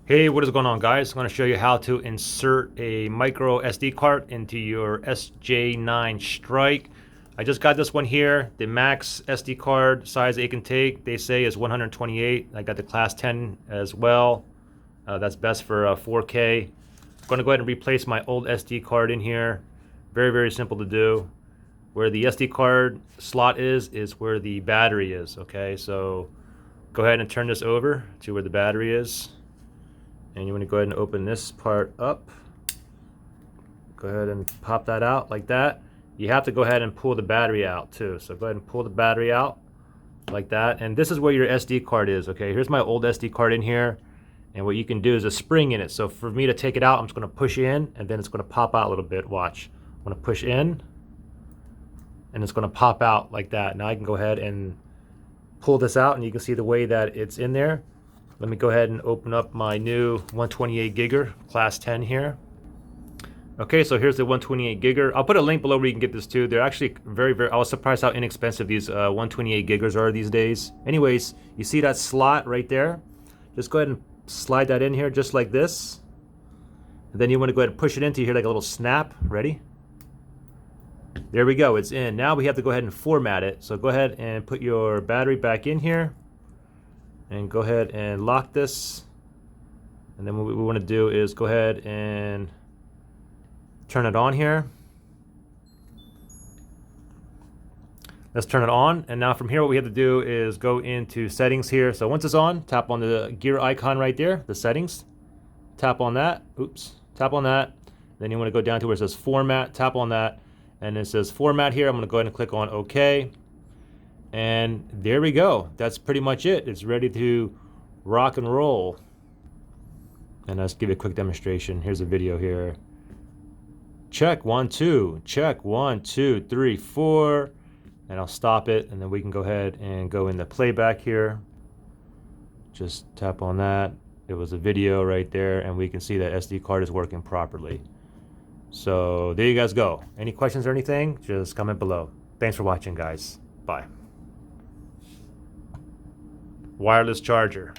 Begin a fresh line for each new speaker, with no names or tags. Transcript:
Hey, what is going on, guys? I'm going to show you how to insert a micro SD card into your SJ9 Strike. I just got this one here. The max SD card size it can take, they say, is 128. I got the class 10 as well. That's best for 4K. I'm going to go ahead and replace my old SD card in here. Very, very simple to do. Where the SD card slot is where the battery is, okay? So go ahead and turn this over to where the battery is. And you want to go ahead and open this part up. Go ahead and pop that out like that. You have to go ahead and pull the battery out too. So go ahead and pull the battery out like that. And this is where your SD card is, okay? Here's my old SD card in here. And what you can do is a spring in it. So for me to take it out, I'm just going to push in and then it's going to pop out a little bit. Watch. I'm going to push in and it's going to pop out like that. Now I can go ahead and pull this out and you can see the way that it's in there. Let me go ahead and open up my new 128 gigger class 10 here. Okay, so here's the 128 gigger. I'll put a link below where you can get this too. They're actually very, I was surprised how inexpensive these 128 giggers are these days. Anyways, you see that slot right there? Just go ahead and slide that in here just like this. And then you want to go ahead and push it into here like a little snap. Ready? There we go, it's in. Now we have to go ahead and format it. So go ahead and put your battery back in here. And go ahead and lock this. And then what we want to do is go ahead and turn it on here. Let's turn it on. And now from here what we have to do is go into settings here. So once it's on, tap on the gear icon right there, the settings. Tap on that. Oops. Tap on that. Then you want to go down to where it says format. Tap on that. And it says format here. I'm going to go ahead and click on OK. And there we go. That's pretty much it. It's ready to rock and roll. And let's give you a quick demonstration. Here's a video here. Check 1 2. Check 1 2 3 4. And I'll stop it and then we can go ahead and go into playback here. Just tap on that. It was a video right there and we can see that SD card is working properly. So there you guys go. Any questions or anything, just comment below. Thanks for watching, guys. Bye. Wireless charger.